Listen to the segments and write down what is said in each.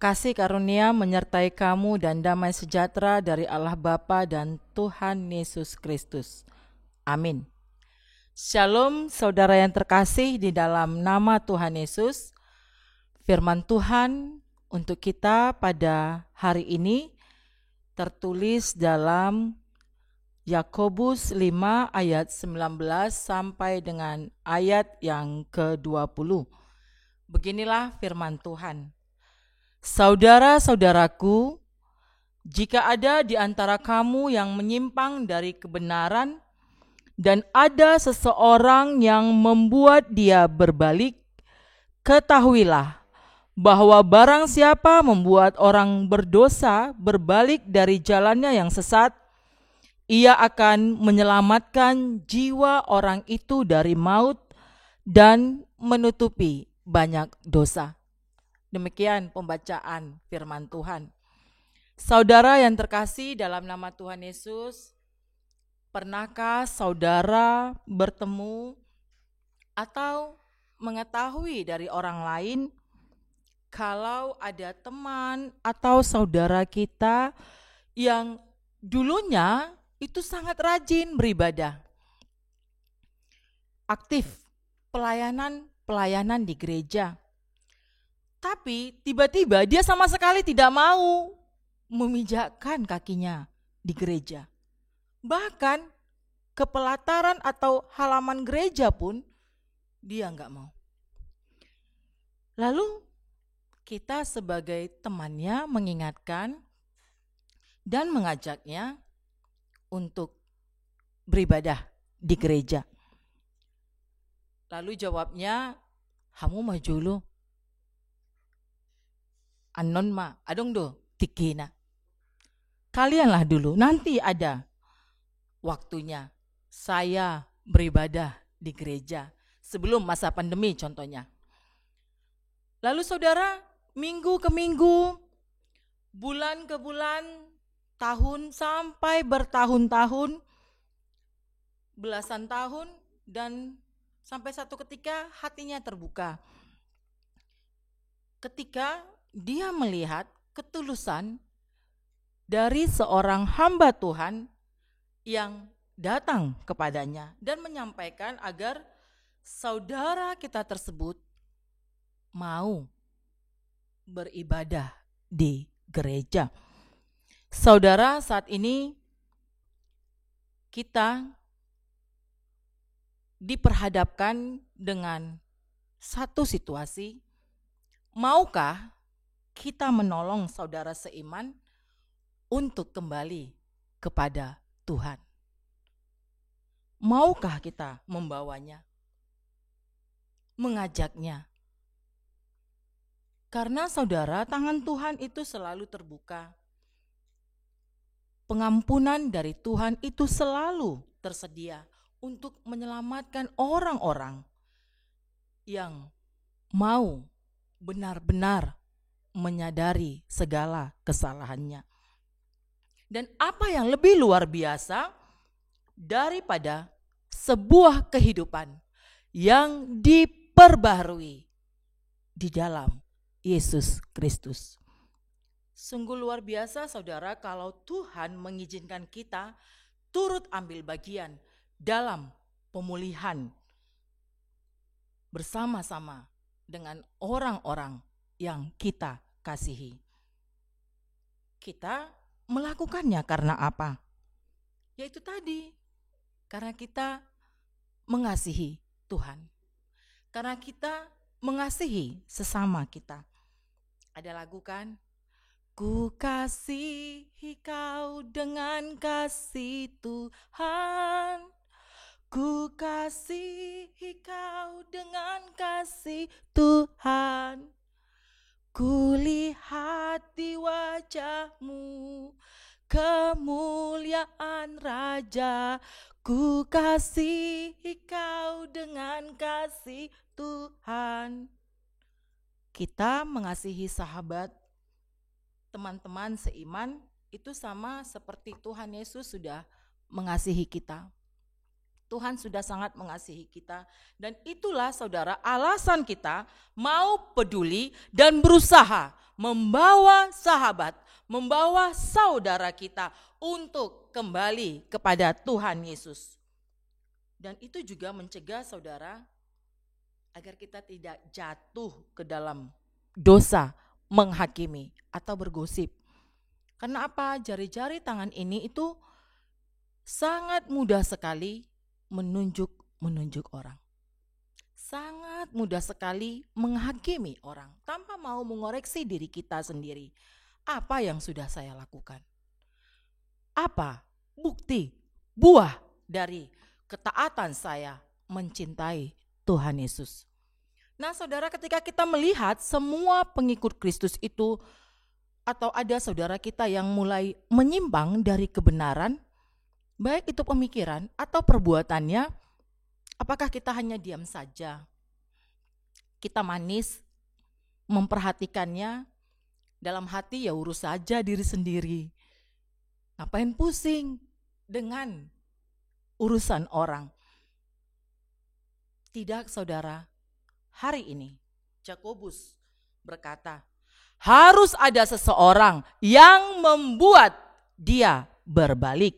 kasih karunia menyertai kamu dan damai sejahtera dari Allah Bapa dan Tuhan Yesus Kristus. Amin. Shalom saudara yang terkasih di dalam nama Tuhan Yesus. Firman Tuhan untuk kita pada hari ini tertulis dalam Yakobus 5 ayat 19 sampai dengan ayat yang ke-20. Beginilah firman Tuhan. Saudara-saudaraku, jika ada di antara kamu yang menyimpang dari kebenaran dan ada seseorang yang membuat dia berbalik, ketahuilah bahwa barang siapa membuat orang berdosa berbalik dari jalannya yang sesat, ia akan menyelamatkan jiwa orang itu dari maut dan menutupi banyak dosa. Demikian pembacaan firman Tuhan. Saudara yang terkasih dalam nama Tuhan Yesus, pernahkah saudara bertemu atau mengetahui dari orang lain kalau ada teman atau saudara kita yang dulunya itu sangat rajin beribadah, aktif pelayanan di gereja, tapi tiba-tiba dia sama sekali tidak mau memijakkan kakinya di gereja. Bahkan ke pelataran atau halaman gereja pun dia enggak mau. Lalu kita sebagai temannya mengingatkan dan mengajaknya untuk beribadah di gereja. Lalu jawabnya, "Hamu maju lu. Anon ma, adong do, tikina. Kalianlah dulu, nanti ada waktunya saya beribadah di gereja sebelum masa pandemi contohnya." Lalu saudara, minggu ke minggu, bulan ke bulan, tahun sampai bertahun-tahun, belasan tahun, dan sampai satu ketika hatinya terbuka. Ketika dia melihat ketulusan dari seorang hamba Tuhan yang datang kepadanya dan menyampaikan agar saudara kita tersebut mau beribadah di gereja. Saudara, saat ini kita diperhadapkan dengan satu situasi. Maukah kita menolong saudara seiman untuk kembali kepada Tuhan? Maukah kita membawanya, mengajaknya? Karena saudara, tangan Tuhan itu selalu terbuka. Pengampunan dari Tuhan itu selalu tersedia untuk menyelamatkan orang-orang yang mau benar-benar menyadari segala kesalahannya. Dan apa yang lebih luar biasa daripada sebuah kehidupan yang diperbaharui di dalam Yesus Kristus. Sungguh luar biasa saudara kalau Tuhan mengizinkan kita turut ambil bagian dalam pemulihan bersama-sama dengan orang-orang yang kita kasihi. Kita melakukannya karena apa? Yaitu tadi, karena kita mengasihi Tuhan. Karena kita mengasihi sesama kita. Ada lagu kan? Ku kasihi kau dengan kasih Tuhan. Ku kasihi kau dengan kasih Tuhan. Ku lihat di wajahmu kemuliaan Raja. Ku kasihi kau dengan kasih Tuhan. Kita mengasihi sahabat, teman-teman seiman, itu sama seperti Tuhan Yesus sudah mengasihi kita. Tuhan sudah sangat mengasihi kita, dan itulah saudara alasan kita mau peduli dan berusaha membawa sahabat, membawa saudara kita untuk kembali kepada Tuhan Yesus. Dan itu juga mencegah saudara agar kita tidak jatuh ke dalam dosa, menghakimi atau bergosip. Karena apa? Jari-jari tangan ini itu sangat mudah sekali menunjuk orang. Sangat mudah sekali menghakimi orang tanpa mau mengoreksi diri kita sendiri. Apa yang sudah saya lakukan? Apa bukti, buah dari ketaatan saya mencintai Tuhan Yesus? Nah saudara, ketika kita melihat semua pengikut Kristus itu, atau ada saudara kita yang mulai menyimpang dari kebenaran, baik itu pemikiran atau perbuatannya, apakah kita hanya diam saja? Kita manis memperhatikannya, dalam hati ya urus saja diri sendiri. Ngapain pusing dengan urusan orang? Tidak saudara, hari ini Yakobus berkata, harus ada seseorang yang membuat dia berbalik.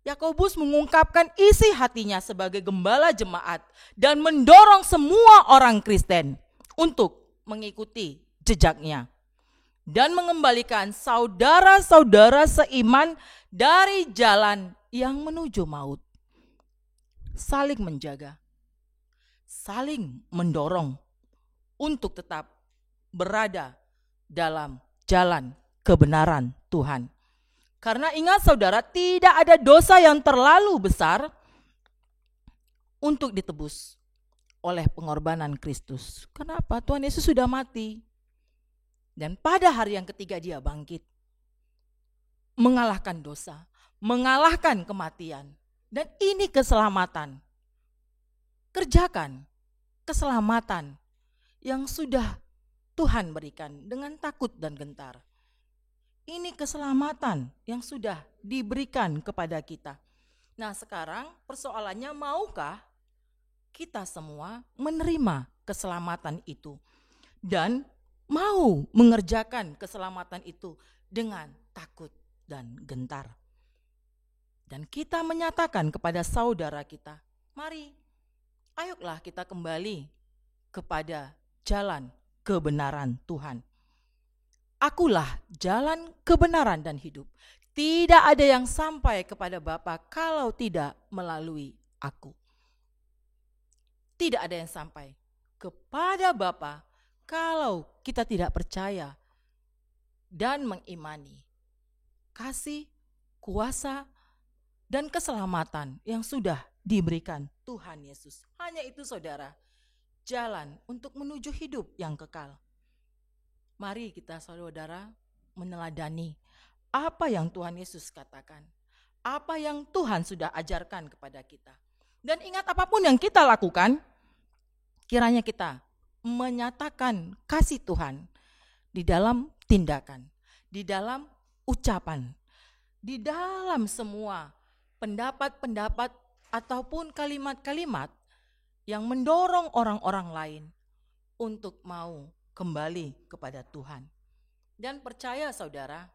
Yakobus mengungkapkan isi hatinya sebagai gembala jemaat dan mendorong semua orang Kristen untuk mengikuti jejaknya dan mengembalikan saudara-saudara seiman dari jalan yang menuju maut. Saling menjaga, saling mendorong untuk tetap berada dalam jalan kebenaran Tuhan. Karena ingat saudara, tidak ada dosa yang terlalu besar untuk ditebus oleh pengorbanan Kristus. Kenapa? Tuhan Yesus sudah mati. Dan pada hari yang ketiga dia bangkit. Mengalahkan dosa, mengalahkan kematian. Dan ini keselamatan. Kerjakan keselamatan yang sudah Tuhan berikan dengan takut dan gentar. Ini keselamatan yang sudah diberikan kepada kita. Nah sekarang persoalannya, maukah kita semua menerima keselamatan itu dan mau mengerjakan keselamatan itu dengan takut dan gentar. Dan kita menyatakan kepada saudara kita, mari ayolah kita kembali kepada jalan kebenaran Tuhan. Akulah jalan kebenaran dan hidup. Tidak ada yang sampai kepada Bapa kalau tidak melalui aku. Tidak ada yang sampai kepada Bapa kalau kita tidak percaya dan mengimani kasih, kuasa, dan keselamatan yang sudah diberikan Tuhan Yesus. Hanya itu saudara, jalan untuk menuju hidup yang kekal. Mari kita saudara meneladani apa yang Tuhan Yesus katakan, apa yang Tuhan sudah ajarkan kepada kita. Dan ingat, apapun yang kita lakukan, kiranya kita menyatakan kasih Tuhan di dalam tindakan, di dalam ucapan, di dalam semua pendapat-pendapat ataupun kalimat-kalimat yang mendorong orang-orang lain untuk mau kembali kepada Tuhan. Dan percaya saudara,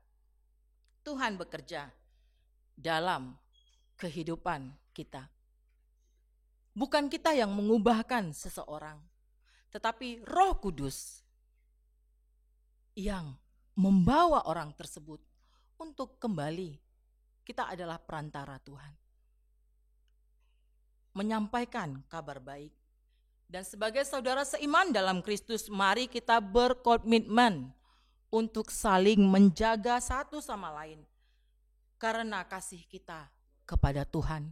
Tuhan bekerja dalam kehidupan kita. Bukan kita yang mengubahkan seseorang, tetapi Roh Kudus yang membawa orang tersebut untuk kembali. Kita adalah perantara Tuhan, menyampaikan kabar baik. Dan sebagai saudara seiman dalam Kristus, mari kita berkomitmen untuk saling menjaga satu sama lain. Karena kasih kita kepada Tuhan,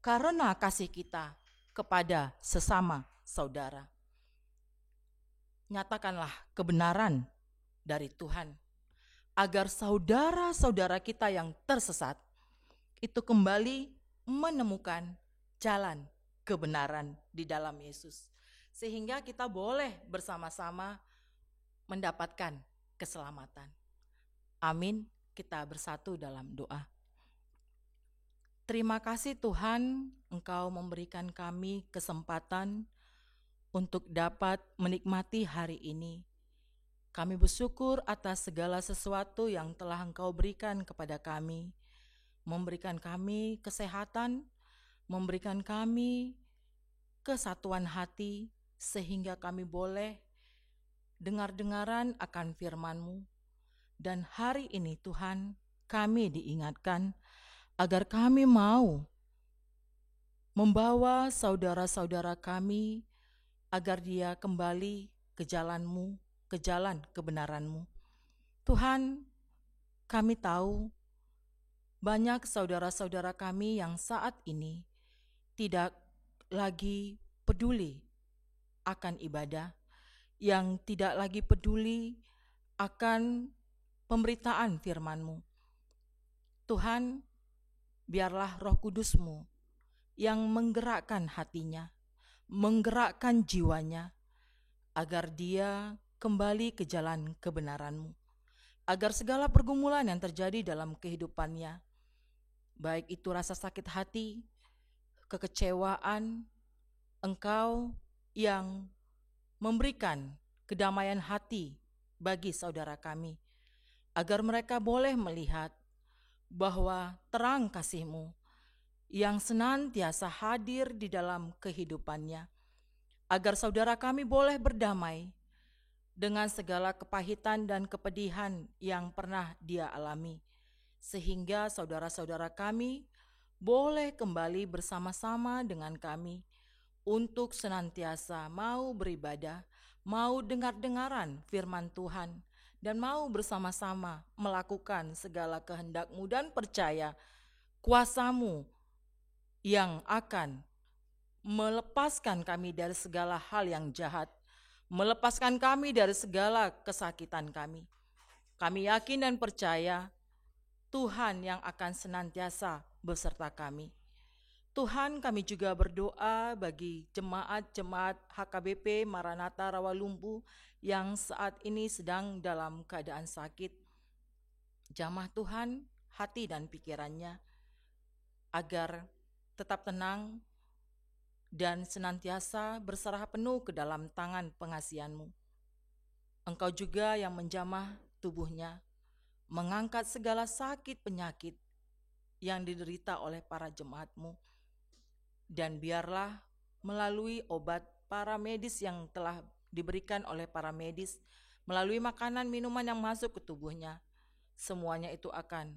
karena kasih kita kepada sesama saudara. Nyatakanlah kebenaran dari Tuhan, agar saudara-saudara kita yang tersesat itu kembali menemukan jalan kebenaran di dalam Yesus, sehingga kita boleh bersama-sama mendapatkan keselamatan. Amin. Kita bersatu dalam doa. Terima kasih Tuhan, Engkau memberikan kami kesempatan untuk dapat menikmati hari ini. Kami bersyukur atas segala sesuatu yang telah Engkau berikan kepada kami, memberikan kami kesehatan, memberikan kami kesatuan hati, sehingga kami boleh dengar-dengaran akan firman-Mu. Dan hari ini Tuhan, kami diingatkan agar kami mau membawa saudara-saudara kami agar dia kembali ke jalan-Mu, ke jalan kebenaran-Mu. Tuhan, kami tahu banyak saudara-saudara kami yang saat ini tidak lagi peduli akan ibadah, yang tidak lagi peduli akan pemberitaan firman-Mu. Tuhan, biarlah Roh Kudus-Mu yang menggerakkan hatinya, menggerakkan jiwanya, agar dia kembali ke jalan kebenaran-Mu. Agar segala pergumulan yang terjadi dalam kehidupannya, baik itu rasa sakit hati, kekecewaan, Engkau yang memberikan kedamaian hati bagi saudara kami, agar mereka boleh melihat bahwa terang kasih-Mu yang senantiasa hadir di dalam kehidupannya, agar saudara kami boleh berdamai dengan segala kepahitan dan kepedihan yang pernah dia alami, sehingga saudara-saudara kami boleh kembali bersama-sama dengan kami untuk senantiasa mau beribadah, mau dengar-dengaran firman Tuhan, dan mau bersama-sama melakukan segala kehendak-Mu dan percaya kuasa-Mu yang akan melepaskan kami dari segala hal yang jahat, melepaskan kami dari segala kesakitan kami. Kami yakin dan percaya Tuhan yang akan senantiasa beserta kami. Tuhan, kami juga berdoa bagi jemaat-jemaat HKBP Maranatha Rawalumbu yang saat ini sedang dalam keadaan sakit. Jamah Tuhan hati dan pikirannya agar tetap tenang dan senantiasa berserah penuh ke dalam tangan pengasihan-Mu. Engkau juga yang menjamah tubuhnya, mengangkat segala sakit penyakit yang diderita oleh para jemaat-Mu. Dan biarlah melalui obat para medis yang telah diberikan oleh para medis, melalui makanan minuman yang masuk ke tubuhnya, semuanya itu akan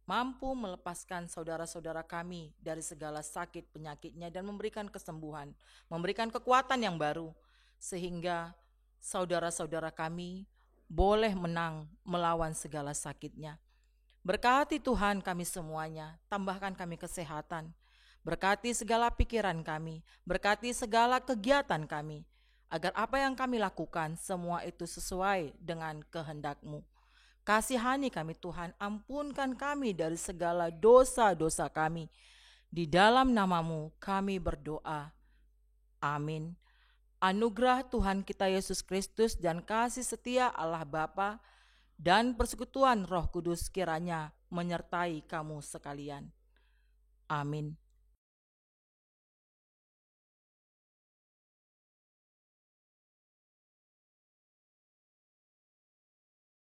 mampu melepaskan saudara-saudara kami dari segala sakit penyakitnya dan memberikan kesembuhan, memberikan kekuatan yang baru, sehingga saudara-saudara kami boleh menang melawan segala sakitnya. Berkati Tuhan kami semuanya, tambahkan kami kesehatan, berkati segala pikiran kami, berkati segala kegiatan kami, agar apa yang kami lakukan semua itu sesuai dengan kehendak-Mu. Kasihani kami Tuhan, ampunkan kami dari segala dosa-dosa kami. Di dalam nama-Mu kami berdoa. Amin. Anugerah Tuhan kita Yesus Kristus dan kasih setia Allah Bapa dan persekutuan Roh Kudus kiranya menyertai kamu sekalian. Amin.